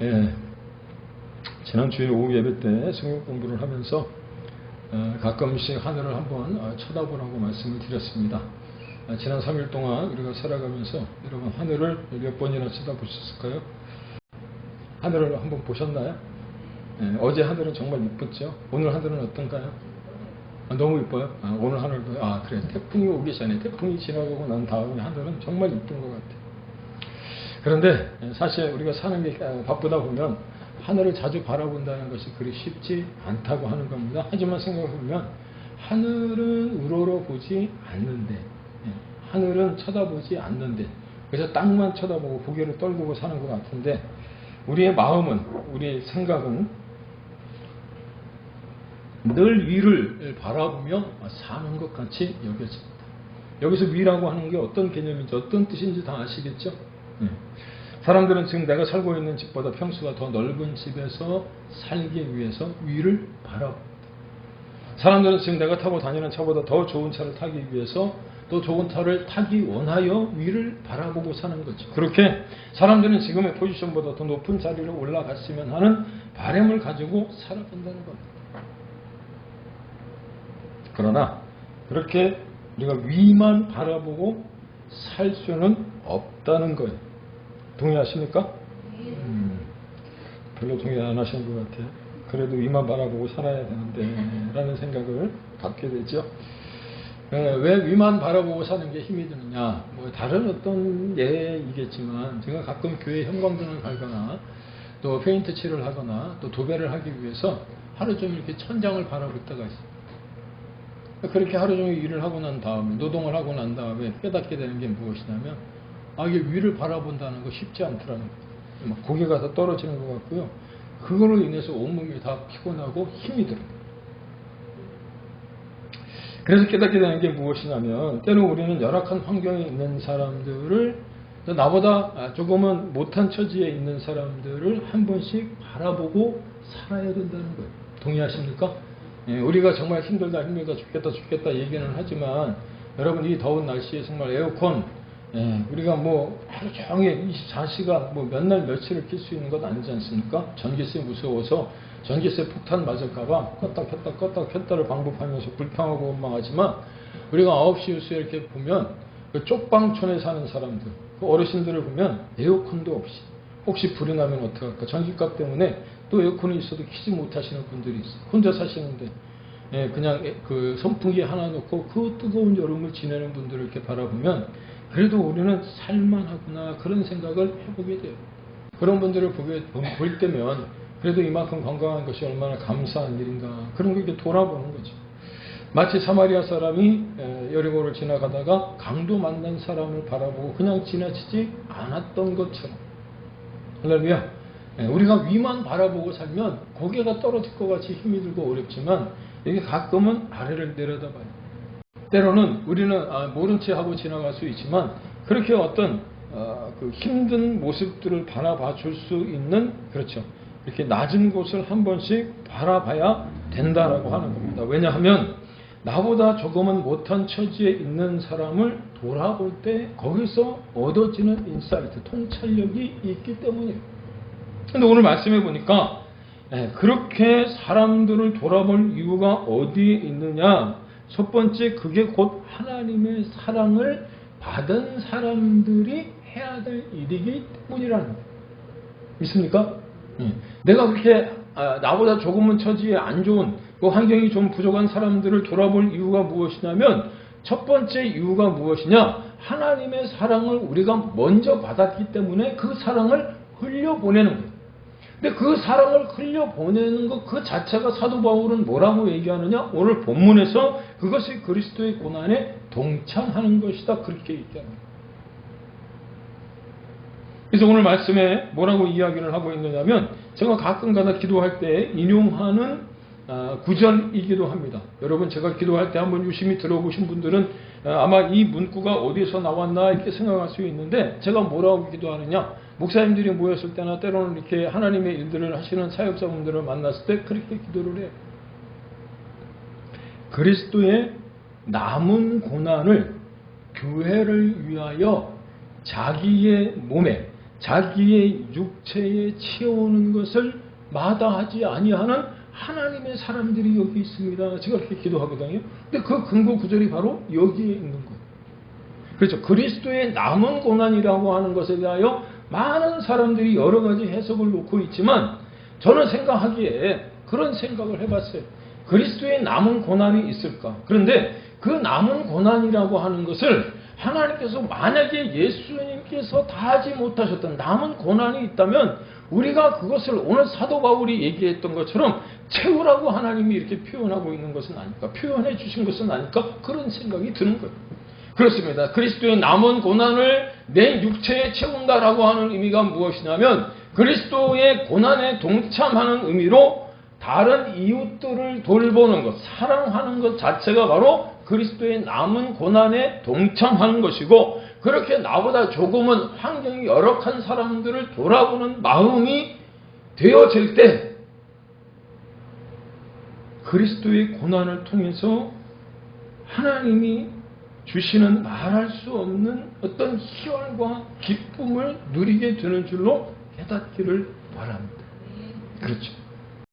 예, 지난 주에 오후 예배 때 성경 공부를 하면서 가끔씩 하늘을 한번 쳐다보라고 말씀을 드렸습니다. 지난 3일 동안 우리가 살아가면서 여러분 하늘을 몇 번이나 쳐다보셨을까요? 하늘을 한번 보셨나요? 어제 하늘은 정말 이뻤죠? 오늘 하늘은 어떤가요? 너무 이뻐요? 오늘 하늘도 그래, 태풍이 오기 전에, 태풍이 지나가고 난 다음에 하늘은 정말 이쁜 것 같아요. 그런데 사실 우리가 사는 게 바쁘다 보면 하늘을 자주 바라본다는 것이 그리 쉽지 않다고 하는 겁니다. 하지만 생각해보면 하늘은 우러러보지 않는데, 하늘은 쳐다보지 않는데, 그래서 땅만 쳐다보고 고개를 떨구고 사는 것 같은데, 우리의 마음은, 우리의 생각은 늘 위를 바라보며 사는 것 같이 여겨집니다. 여기서 위라고 하는 게 어떤 개념인지, 어떤 뜻인지 다 아시겠죠? 사람들은 지금 내가 살고 있는 집보다 평수가 더 넓은 집에서 살기 위해서 위를 바라봅니다. 사람들은 지금 내가 타고 다니는 차보다 더 좋은 차를 타기 위해서 또 좋은 차를 타기 원하여 위를 바라보고 사는 거죠. 그렇게 사람들은 지금의 포지션보다 더 높은 자리로 올라갔으면 하는 바람을 가지고 살아간다는 겁니다. 그러나 그렇게 우리가 위만 바라보고 살 수는 없다는 거예요. 동의하십니까? 별로 동의 안 하시는 것 같아요. 그래도 위만 바라보고 살아야 되는데 라는 생각을 갖게 되죠. 왜 위만 바라보고 사는 게 힘이 드느냐, 다른 어떤 예이겠지만 제가 가끔 교회 형광등을 갈거나 또 페인트 칠을 하거나 또 도배를 하기 위해서 하루 종일 이렇게 천장을 바라볼 때가 있어요. 그렇게 하루 종일 일을 하고 난 다음에, 노동을 하고 난 다음에 깨닫게 되는 게 무엇이냐면, 이게 위를 바라본다는 거 쉽지 않더라는 거예요. 막 고개가 다 떨어지는 것 같고요. 그걸로 인해서 온몸이 다 피곤하고 힘이 들어요. 그래서 깨닫게 되는 게 무엇이냐면, 때로 우리는 열악한 환경에 있는 사람들을, 나보다 조금은 못한 처지에 있는 사람들을 한 번씩 바라보고 살아야 된다는 거예요. 동의하십니까? 우리가 정말 힘들다 죽겠다 얘기는 하지만, 여러분 이 더운 날씨에 정말 에어컨, 우리가 하루 종일 24시간 몇 날 며칠을 켤 수 있는 것 아니지 않습니까? 전기세 무서워서 전기세 폭탄 맞을까봐 껐다 켰다를 반복하면서 불평하고 원망하지만, 우리가 9시 뉴스에 이렇게 보면 그 쪽방촌에 사는 사람들, 그 어르신들을 보면 에어컨도 없이, 혹시 불이 나면 어떡할까, 전기값 때문에 또 에어컨이 있어도 켜지 못하시는 분들이 있어요. 혼자 사시는데 그냥 그 선풍기 하나 놓고 그 뜨거운 여름을 지내는 분들을 이렇게 바라보면 그래도 우리는 살만하구나, 그런 생각을 해보게 돼요. 그런 분들을 볼 때면 그래도 이만큼 건강한 것이 얼마나 감사한 일인가, 그런 걸 이렇게 돌아보는 거죠. 마치 사마리아 사람이 여리고를 지나가다가 강도 만난 사람을 바라보고 그냥 지나치지 않았던 것처럼, 할렐루야. 우리가 위만 바라보고 살면 고개가 떨어질 것 같이 힘이 들고 어렵지만, 이게 가끔은 아래를 내려다봐요. 때로는 우리는 모른 채 하고 지나갈 수 있지만, 그렇게 어떤 그 힘든 모습들을 바라봐 줄 수 있는, 그렇죠, 이렇게 낮은 곳을 한 번씩 바라봐야 된다라고 하는 겁니다. 왜냐하면 나보다 조금은 못한 처지에 있는 사람을 돌아볼 때 거기서 얻어지는 인사이트, 통찰력이 있기 때문이에요. 근데 오늘 말씀해 보니까 그렇게 사람들을 돌아볼 이유가 어디에 있느냐, 첫 번째, 그게 곧 하나님의 사랑을 받은 사람들이 해야 될 일이기 때문이라는 거예요. 믿습니까? 내가 그렇게 나보다 조금은 처지에 안 좋은, 그 환경이 좀 부족한 사람들을 돌아볼 이유가 무엇이냐면, 첫 번째 이유가 무엇이냐, 하나님의 사랑을 우리가 먼저 받았기 때문에 그 사랑을 흘려보내는 거예요. 근데 그 사랑을 흘려보내는 것 그 자체가 사도 바울은 뭐라고 얘기하느냐, 오늘 본문에서 그것이 그리스도의 고난에 동참하는 것이다, 그렇게 얘기합니다. 그래서 오늘 말씀에 뭐라고 이야기를 하고 있느냐면, 제가 가끔가다 기도할 때 인용하는 구절이기도 합니다. 여러분, 제가 기도할 때 한번 유심히 들어보신 분들은 아마 이 문구가 어디서 나왔나 이렇게 생각할 수 있는데, 제가 뭐라고 기도하느냐, 목사님들이 모였을 때나 때로는 이렇게 하나님의 일들을 하시는 사역자분들을 만났을 때 그렇게 기도를 해요. 그리스도의 남은 고난을 교회를 위하여 자기의 몸에, 자기의 육체에 채우는 것을 마다하지 아니하는 하나님의 사람들이 여기 있습니다. 제가 그렇게 기도하거든요. 근데 그 근거 구절이 바로 여기에 있는 거예요. 그렇죠. 그리스도의 남은 고난이라고 하는 것에 대하여 많은 사람들이 여러 가지 해석을 놓고 있지만 저는 생각하기에 그런 생각을 해봤어요. 그리스도의 남은 고난이 있을까? 그런데 그 남은 고난이라고 하는 것을 하나님께서 만약에 예수님께서 다 하지 못하셨던 남은 고난이 있다면 우리가 그것을 오늘 사도 바울이 얘기했던 것처럼 채우라고 하나님이 이렇게 표현하고 있는 것은 아닐까? 표현해 주신 것은 아닐까? 그런 생각이 드는 거예요. 그렇습니다. 그리스도의 남은 고난을 내 육체에 채운다라고 하는 의미가 무엇이냐면 그리스도의 고난에 동참하는 의미로 다른 이웃들을 돌보는 것, 사랑하는 것 자체가 바로 그리스도의 남은 고난에 동참하는 것이고 그렇게 나보다 조금은 환경이 열악한 사람들을 돌아보는 마음이 되어질 때 그리스도의 고난을 통해서 하나님이 주시는 말할 수 없는 어떤 희열과 기쁨을 누리게 되는 줄로 깨닫기를 바랍니다. 그렇죠.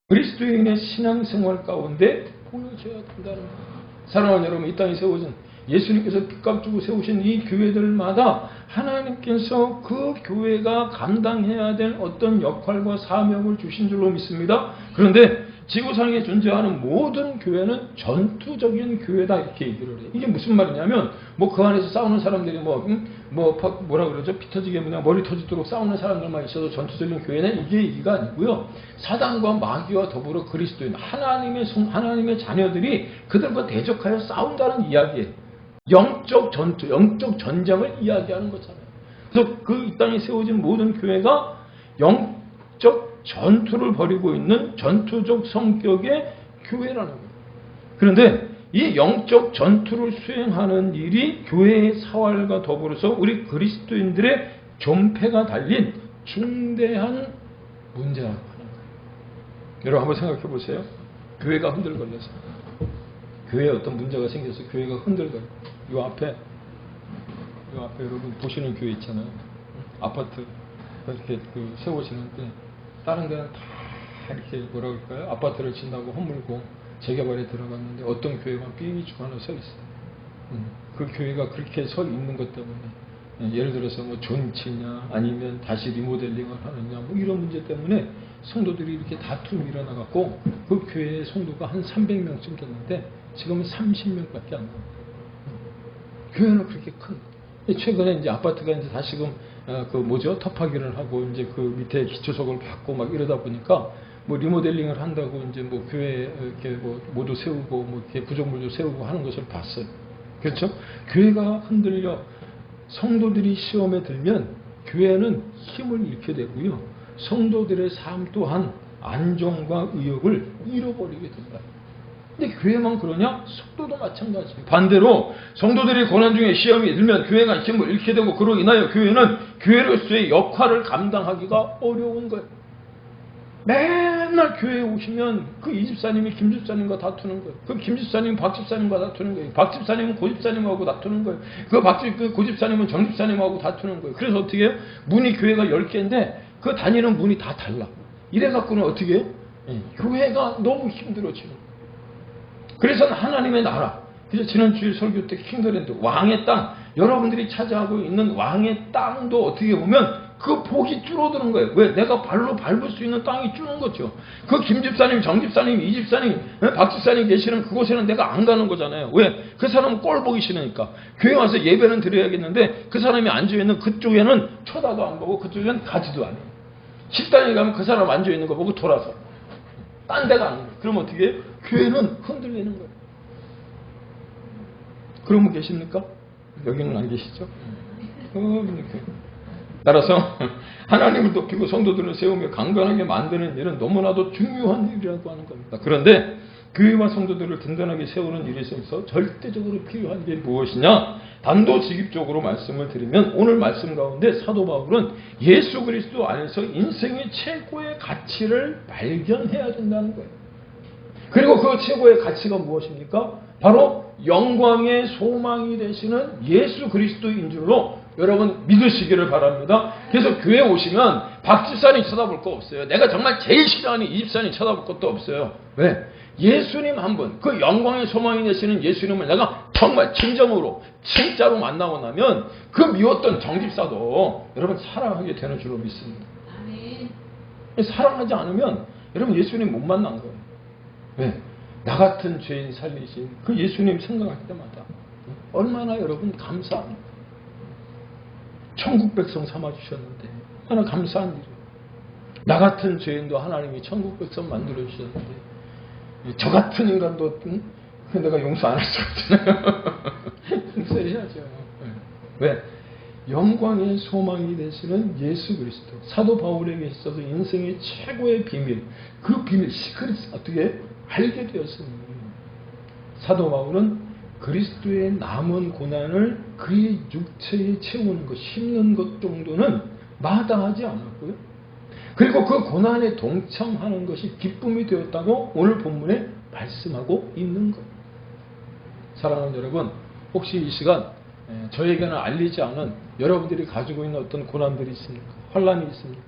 그리스도인의 신앙생활 가운데 보여져야 된다는 거예요. 사랑하는 여러분, 이 땅에 세워진 예수님께서 빚값 주고 세우신 이 교회들마다 하나님께서 그 교회가 감당해야 될 어떤 역할과 사명을 주신 줄로 믿습니다. 그런데 지구상에 존재하는 모든 교회는 전투적인 교회다 이렇게 얘기를 해요. 이게 무슨 말이냐면 뭐 그 안에서 싸우는 사람들이 뭐라 그러죠? 피 터지게 그냥 머리 터지도록 싸우는 사람들만 있어도 전투적인 교회는 이게 얘기가 아니고요. 사단과 마귀와 더불어 그리스도인 하나님의 자녀들이 그들과 대적하여 싸운다는 이야기예요. 영적 전투, 영적 전쟁을 이야기하는 거잖아요. 그래서 그 이 땅에 세워진 모든 교회가 영적 전투를 벌이고 있는 전투적 성격의 교회라는 거예요. 그런데 이 영적 전투를 수행하는 일이 교회의 사활과 더불어서 우리 그리스도인들의 존폐가 달린 중대한 문제라고 하는 거예요. 여러분 한번 생각해 보세요. 교회가 흔들거려서 교회에 어떤 문제가 생겨서 교회가 흔들거려. 요 앞에 여러분 보시는 교회 있잖아요. 아파트 이렇게 세워지는데 다른 데는 다 이렇게 뭐라 그럴까요? 아파트를 짓는다고 허물고 재개발에 들어갔는데 어떤 교회만 삐죽 하나 서 있어요. 그 교회가 그렇게 서 있는 것 때문에 예를 들어서 뭐 존치냐 아니면 다시 리모델링을 하느냐 뭐 이런 문제 때문에 성도들이 이렇게 다툼이 일어나갖고 그 교회의 성도가 한 300명쯤 됐는데 지금은 30명밖에 안 나와요. 교회는 그렇게 큰. 최근에 이제 아파트가 이제 다시금 터파기를 하고 이제 그 밑에 기초석을 받고 막 이러다 보니까 뭐 리모델링을 한다고 이제 뭐 교회 이렇게 뭐 모두 세우고 뭐 이렇게 구조물도 세우고 하는 것을 봤어요. 그렇죠? 교회가 흔들려 성도들이 시험에 들면 교회는 힘을 잃게 되고요. 성도들의 삶 또한 안정과 의욕을 잃어버리게 된다. 근데 교회만 그러냐? 성도도 마찬가지예요. 반대로 성도들이 고난 중에 시험이 들면 교회가 힘을 잃게 되고 그로 인하여 교회는 교회로서의 역할을 감당하기가 어려운 거예요. 맨날 교회에 오시면 그 이 집사님이 김 집사님과 다투는 거예요. 그 김 집사님은 박 집사님과 다투는 거예요. 박 집사님은 고 집사님하고 다투는 거예요. 고 집사님은 정 집사님하고 다투는 거예요. 그래서 어떻게 해요? 문이 교회가 10개인데 그 다니는 문이 다 달라. 이래갖고는 어떻게 해요? 교회가 너무 힘들어지는 거예요. 그래서 하나님의 나라, 그래서 지난 주일 설교 때 킹더랜드, 왕의 땅, 여러분들이 차지하고 있는 왕의 땅도 어떻게 보면 그 복이 줄어드는 거예요. 왜? 내가 발로 밟을 수 있는 땅이 줄는 거죠. 그 김 집사님, 정 집사님, 이 집사님, 박 집사님 계시는 그곳에는 내가 안 가는 거잖아요. 왜? 그 사람은 꼴 보기 싫으니까. 교회 와서 예배는 드려야겠는데 그 사람이 앉아있는 그쪽에는 쳐다도 안 보고 그쪽에는 가지도 않아요. 식당에 가면 그 사람 앉아있는 거 보고 돌아서 딴 데가 안 가요. 그럼 어떻게 해요? 교회는 흔들리는 거예요. 그런 분 계십니까? 여기는 안 계시죠? 따라서 하나님을 높이고 성도들을 세우며 강건하게 만드는 일은 너무나도 중요한 일이라고 하는 겁니다. 그런데 교회와 성도들을 든든하게 세우는 일에 있어서 절대적으로 필요한 게 무엇이냐? 단도직입적으로 말씀을 드리면 오늘 말씀 가운데 사도 바울은 예수 그리스도 안에서 인생의 최고의 가치를 발견해야 된다는 거예요. 그리고 그 최고의 가치가 무엇입니까? 바로 영광의 소망이 되시는 예수 그리스도인 줄로 여러분 믿으시기를 바랍니다. 그래서 교회 오시면 박 집사님 쳐다볼 거 없어요. 내가 정말 제일 싫어하는 이 집사님 쳐다볼 것도 없어요. 왜? 예수님 한 분, 그 영광의 소망이 되시는 예수님을 내가 정말 진정으로 진짜로 만나고 나면 그 미웠던 정집사도 여러분 사랑하게 되는 줄로 믿습니다. 사랑하지 않으면 여러분 예수님 못 만난 거예요. 왜? 나 같은 죄인 살리신 그 예수님 생각할 때마다 얼마나 여러분 감사합니다. 천국 백성 삼아주셨는데 얼마나 감사한 일이에요. 나 같은 죄인도 하나님이 천국 백성 만들어주셨는데 저 같은 인간도 내가 용서 안 할 수 없잖아요. 용서해야죠. 왜? 영광의 소망이 되시는 예수 그리스도. 사도 바울에게 있어서 인생의 최고의 비밀, 그 비밀 시크릿 어떻게 알게 되었습니다. 사도 바울은 그리스도의 남은 고난을 그의 육체에 채우는 것, 심는 것 정도는 마다하지 않았고요. 그리고 그 고난에 동참하는 것이 기쁨이 되었다고 오늘 본문에 말씀하고 있는 거예요. 사랑하는 여러분, 혹시 이 시간 저에게는 알리지 않은 여러분들이 가지고 있는 어떤 고난들이 있습니까? 환난이 있습니까?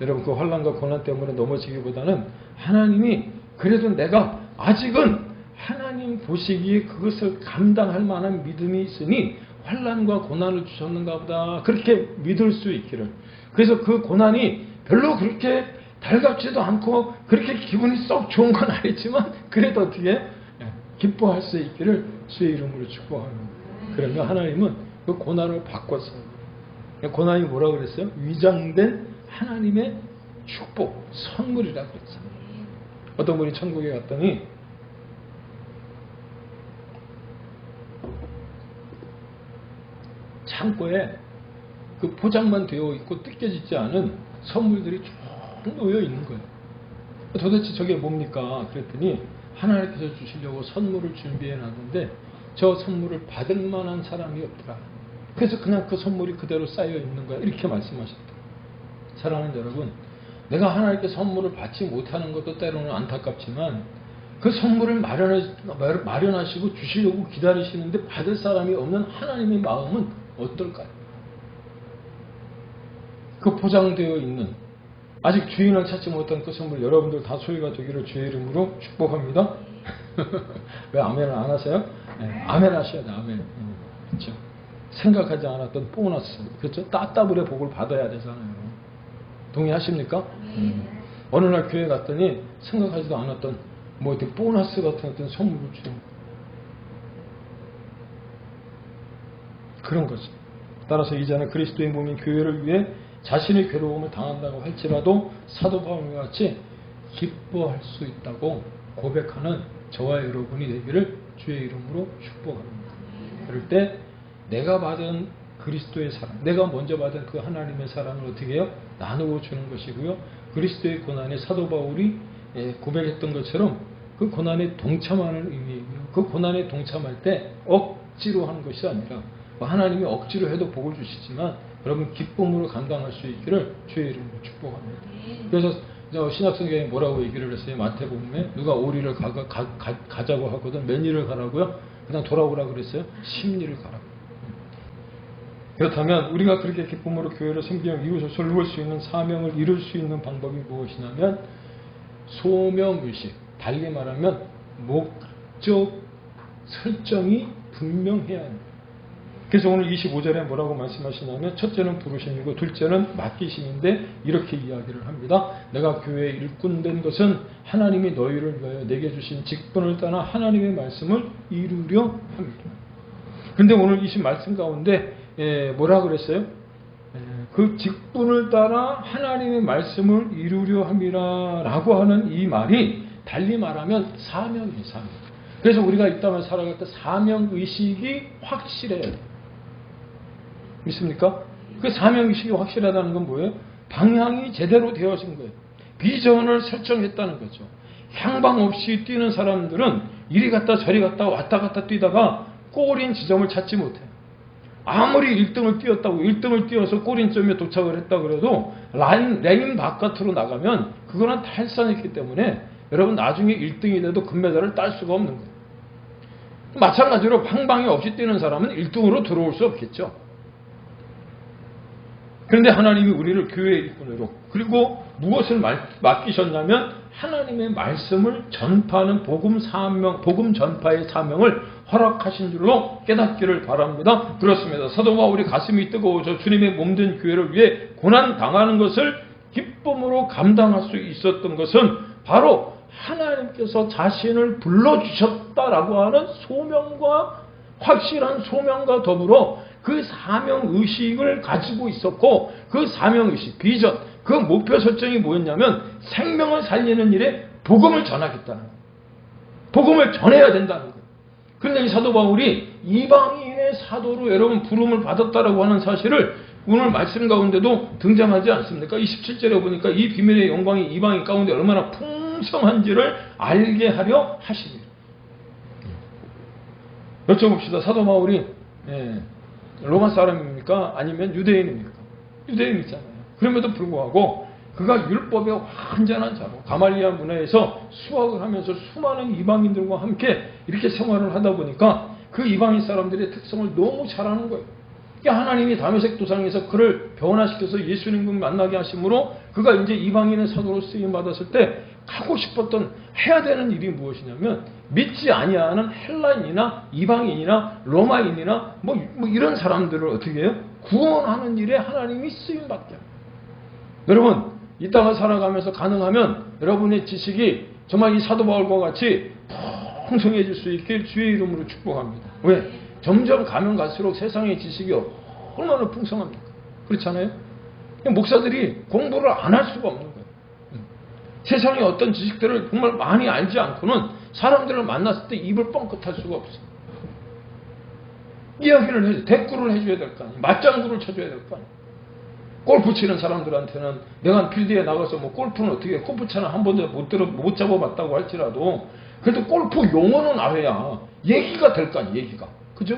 여러분 그 환난과 고난 때문에 넘어지기보다는 하나님이 그래도 내가 아직은 하나님 보시기에 그것을 감당할 만한 믿음이 있으니 환난과 고난을 주셨는가 보다 그렇게 믿을 수 있기를. 그래서 그 고난이 별로 그렇게 달갑지도 않고 그렇게 기분이 썩 좋은 건 아니지만 그래도 어떻게 기뻐할 수 있기를 주의 이름으로 축복합니다. 그러면 하나님은 그 고난을 바꿨어요. 고난이 뭐라고 그랬어요? 위장된 하나님의 축복, 선물이라고 그랬어요. 어떤 분이 천국에 갔더니 창고에 그 포장만 되어 있고 뜯겨지지 않은 선물들이 쭉 놓여 있는 거예요. 도대체 저게 뭡니까? 그랬더니 하나님께서 주시려고 선물을 준비해 놨는데 저 선물을 받을 만한 사람이 없더라. 그래서 그냥 그 선물이 그대로 쌓여 있는 거야. 이렇게 말씀하셨다. 사랑하는 여러분, 내가 하나님께 선물을 받지 못하는 것도 때로는 안타깝지만 그 선물을 마련하시고 주시려고 기다리시는데 받을 사람이 없는 하나님의 마음은 어떨까요? 그 포장되어 있는 아직 주인을 찾지 못한 그 선물 여러분들 다 소유가 되기를 주의 이름으로 축복합니다. 왜 아멘을 안 하세요? 네, 아멘 하셔야 돼. 아멘. 그렇죠. 생각하지 않았던 보너스, 그렇죠? 따따블의 복을 받아야 되잖아요. 동의하십니까? 어느 날 교회 갔더니 생각하지도 않았던 뭐 이렇게 보너스 같은 어떤 선물을 주는 그런 거죠. 따라서 이제는 그리스도의 몸인 교회를 위해 자신의 괴로움을 당한다고 할지라도 사도 바울과 같이 기뻐할 수 있다고 고백하는 저와 여러분이 되기를 주의 이름으로 축복합니다. 그럴 때 내가 받은 그리스도의 사랑, 내가 먼저 받은 그 하나님의 사랑을 어떻게 해요? 나누어 주는 것이고요. 그리스도의 고난에 사도 바울이 고백했던 것처럼 그 고난에 동참하는 의미이고요. 그 고난에 동참할 때 억지로 하는 것이 아니라 하나님이 억지로 해도 복을 주시지만 여러분 기쁨으로 감당할 수 있기를 주의 이름으로 축복합니다. 그래서 신약성경에 뭐라고 얘기를 했어요? 마태복음에 누가 오리를 가자고 하거든 몇 리를 가라고요? 그냥 돌아오라고 그랬어요? 10리를 가라고. 그렇다면 우리가 그렇게 기쁨으로 교회를 섬기며 이웃을 돌볼 수 있는 사명을 이룰 수 있는 방법이 무엇이냐면 소명의식, 달리 말하면 목적 설정이 분명해야 합니다. 그래서 오늘 25절에 뭐라고 말씀하시냐면 첫째는 부르심이고 둘째는 맡기심인데 이렇게 이야기를 합니다. 내가 교회의 일꾼된 것은 하나님이 너희를 위하여 내게 주신 직분을 따라 하나님의 말씀을 이루려 합니다. 그런데 오늘 이 말씀 가운데 뭐라 그랬어요? 그 직분을 따라 하나님의 말씀을 이루려 함이라 라고 하는 이 말이 달리 말하면 사명이에요. 사명. 그래서 우리가 이 땅을 살아갈 때 사명의식이 확실해야 돼요. 믿습니까? 그 사명의식이 확실하다는 건 뭐예요? 방향이 제대로 되어진 거예요. 비전을 설정했다는 거죠. 향방 없이 뛰는 사람들은 이리 갔다 저리 갔다 왔다 갔다 뛰다가 꼬린 지점을 찾지 못해요. 아무리 1등을 뛰었다고 1등을 뛰어서 꼬린점에 도착을 했다 그래도 레인 바깥으로 나가면 그거는 탈선했기 때문에 여러분 나중에 1등이 돼도 금메달을 딸 수가 없는 거예요. 마찬가지로 향방이 없이 뛰는 사람은 1등으로 들어올 수 없겠죠. 그런데 하나님이 우리를 교회의 일꾼으로 그리고 무엇을 맡기셨냐면 하나님의 말씀을 전파하는 복음 전파의 사명을 허락하신 줄로 깨닫기를 바랍니다. 그렇습니다. 사도 바울이 가슴이 뜨거워져 주님의 몸된 교회를 위해 고난 당하는 것을 기쁨으로 감당할 수 있었던 것은 바로 하나님께서 자신을 불러주셨다라고 하는 소명과 확실한 소명과 더불어 그 사명의식을 가지고 있었고 그 사명의식, 비전, 그 목표 설정이 뭐였냐면 생명을 살리는 일에 복음을 전하겠다는 거예요. 복음을 전해야 된다는 거예요. 그런데 이 사도 바울이 이방인의 사도로 여러분 부름을 받았다라고 하는 사실을 오늘 말씀 가운데도 등장하지 않습니까? 27절에 보니까 이 비밀의 영광이 이방인 가운데 얼마나 풍성한지를 알게 하려 하시니 여쭤봅시다. 사도 바울이 로마 사람입니까? 아니면 유대인입니까? 유대인이잖아요. 그럼에도 불구하고 그가 율법의 완전한 자로 가말리아 문화에서 수학을 하면서 수많은 이방인들과 함께 이렇게 생활을 하다 보니까 그 이방인 사람들의 특성을 너무 잘 아는 거예요. 그러니까 하나님이 다메섹 도상에서 그를 변화시켜서 예수님을 만나게 하심으로 그가 이제 이방인의 사도로 쓰임 받았을 때 하고 싶었던 해야 되는 일이 무엇이냐면 믿지 아니하는 헬라인이나 이방인이나 로마인이나 뭐 이런 사람들을 어떻게 해요? 구원하는 일에 하나님이 쓰임 받게 합니다. 여러분 이따가 살아가면서 가능하면 여러분의 지식이 정말 이 사도 바울과 같이 풍성해질 수 있길 주의 이름으로 축복합니다. 왜? 점점 가면 갈수록 세상의 지식이 얼마나 풍성합니까? 그렇잖아요? 목사들이 공부를 안 할 수가 없는 거예요. 세상의 어떤 지식들을 정말 많이 알지 않고는 사람들을 만났을 때 입을 뻥끗할 수가 없어요. 이야기를 해줘, 대꾸를 해줘야 될 거 아니에요. 맞장구를 쳐줘야 될 거 아니에요. 골프 치는 사람들한테는 내가 필드에 나가서 뭐 골프는 어떻게 해? 골프차는 한 번도 못 잡아봤다고 할지라도 그래도 골프 용어는 알아야 얘기가 될 거 아니에요. 얘기가. 그죠?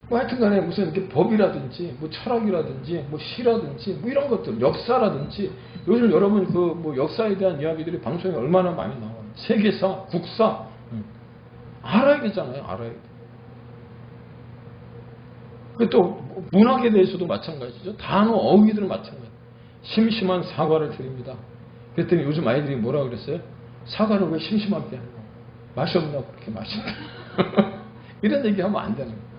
뭐 하여튼 간에 무슨 이렇게 법이라든지 뭐 철학이라든지 뭐 시라든지 뭐 이런 것들 역사라든지 요즘 여러분 그 뭐 역사에 대한 이야기들이 방송에 얼마나 많이 나와요. 세계사, 국사 알아야 되잖아요. 알아야 돼. 또 문학에 대해서도 마찬가지죠. 단어 어휘들은 마찬가지. 심심한 사과를 드립니다. 그랬더니 요즘 아이들이 뭐라 그랬어요? 사과를 왜 심심하게 하는 거야? 맛이 없냐고 그렇게 맛있다. 이런 얘기하면 안 되는 거예요.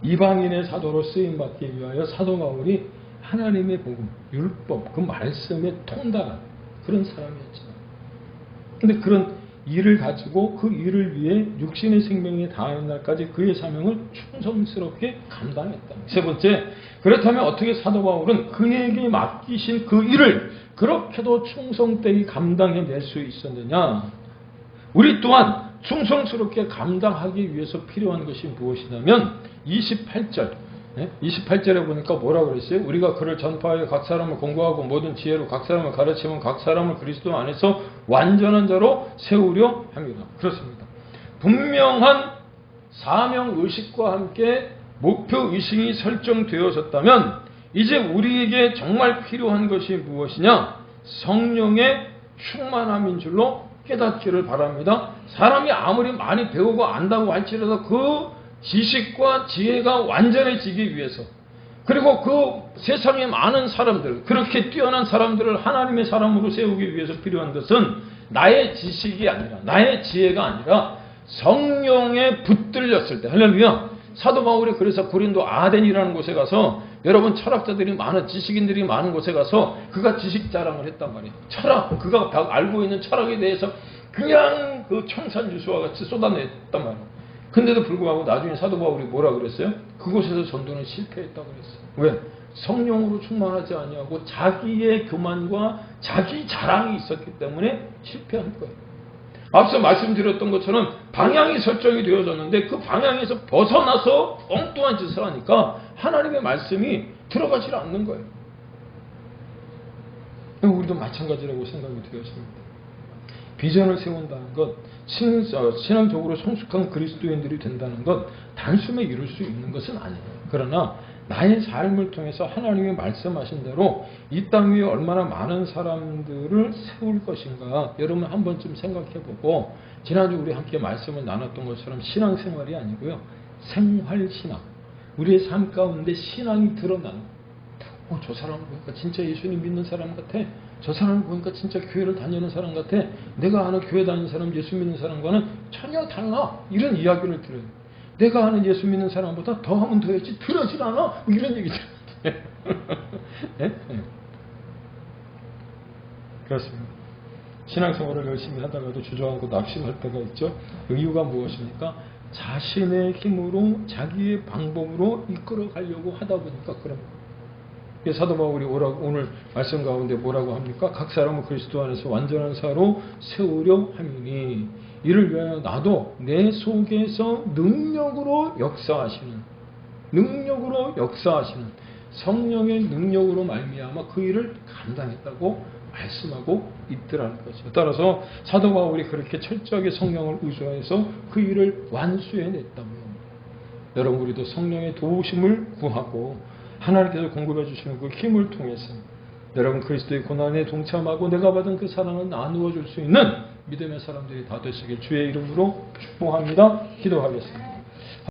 이방인의 사도로 쓰임받기 위하여 사도 바울이 하나님의 복음, 율법, 그 말씀에 통달한 그런 사람이었죠. 근데 그런 일을 가지고 그 일을 위해 육신의 생명이 다하는 날까지 그의 사명을 충성스럽게 감당했다. 세 번째, 그렇다면 어떻게 사도 바울은 그에게 맡기신 그 일을 그렇게도 충성되게 감당해낼 수 있었느냐? 우리 또한 충성스럽게 감당하기 위해서 필요한 것이 무엇이냐면 28절에 보니까 뭐라고 그랬어요? 우리가 그를 전파하여 각 사람을 공부하고 모든 지혜로 각 사람을 가르치면 각 사람을 그리스도 안에서 완전한 자로 세우려 합니다. 그렇습니다. 분명한 사명의식과 함께 목표의식이 설정되어졌다면 이제 우리에게 정말 필요한 것이 무엇이냐? 성령의 충만함인 줄로 깨닫기를 바랍니다. 사람이 아무리 많이 배우고 안다고 할지라도 그 지식과 지혜가 완전해지기 위해서 그리고 그 세상에 많은 사람들 그렇게 뛰어난 사람들을 하나님의 사람으로 세우기 위해서 필요한 것은 나의 지식이 아니라 나의 지혜가 아니라 성령에 붙들렸을 때 할렐루야. 사도 바울이 그래서 고린도 아덴이라는 곳에 가서 여러분 철학자들이 많은 지식인들이 많은 곳에 가서 그가 지식 자랑을 했단 말이에요. 철학 그가 알고 있는 철학에 대해서 그냥 그 청산유수와 같이 쏟아냈단 말이에요. 근데도 불구하고 나중에 사도 바울이 뭐라 그랬어요? 그곳에서 전도는 실패했다고 그랬어요. 왜? 성령으로 충만하지 아니하고 자기의 교만과 자기 자랑이 있었기 때문에 실패한 거예요. 앞서 말씀드렸던 것처럼 방향이 설정이 되어졌는데 그 방향에서 벗어나서 엉뚱한 짓을 하니까 하나님의 말씀이 들어가지 않는 거예요. 우리도 마찬가지라고 생각이 되었습니다. 비전을 세운다는 것, 신앙적으로 성숙한 그리스도인들이 된다는 것, 단숨에 이룰 수 있는 것은 아니에요. 그러나 나의 삶을 통해서 하나님이 말씀하신 대로 이 땅 위에 얼마나 많은 사람들을 세울 것인가 여러분 한 번쯤 생각해보고 지난주 우리 함께 말씀을 나눴던 것처럼 신앙생활이 아니고요. 생활신앙. 우리의 삶 가운데 신앙이 드러나는 저 사람을 보니까 진짜 예수님 믿는 사람 같아. 저 사람을 보니까 진짜 교회를 다니는 사람 같아. 내가 아는 교회 다니는 사람, 예수 믿는 사람과는 전혀 달라. 이런 이야기를 들어요. 내가 아는 예수 믿는 사람보다 더 하면 더 했지 들어질 않아? 뭐 이런 얘기죠. 네? 네? 그렇습니다. 신앙생활을 열심히 하다가도 주저앉고 낙심할 때가 있죠. 그 이유가 무엇입니까? 자신의 힘으로 자기의 방법으로 이끌어 가려고 하다 보니까 그런 사도 바울이 오늘 말씀 가운데 뭐라고 합니까? 각 사람은 그리스도 안에서 완전한 사로 세우려 함이니 이를 위하여 나도 내 속에서 능력으로 역사하시는 성령의 능력으로 말미암아 그 일을 감당했다고 말씀하고 있더라는 거죠. 따라서 사도 바울이 그렇게 철저하게 성령을 의존해서 그 일을 완수해냈다고요. 여러분 우리도 성령의 도우심을 구하고 하나님께서 공급해 주시는 그 힘을 통해서 여러분 그리스도의 고난에 동참하고 내가 받은 그 사랑을 나누어 줄 수 있는 믿음의 사람들이 다 되시길 주의 이름으로 축복합니다. 기도하겠습니다.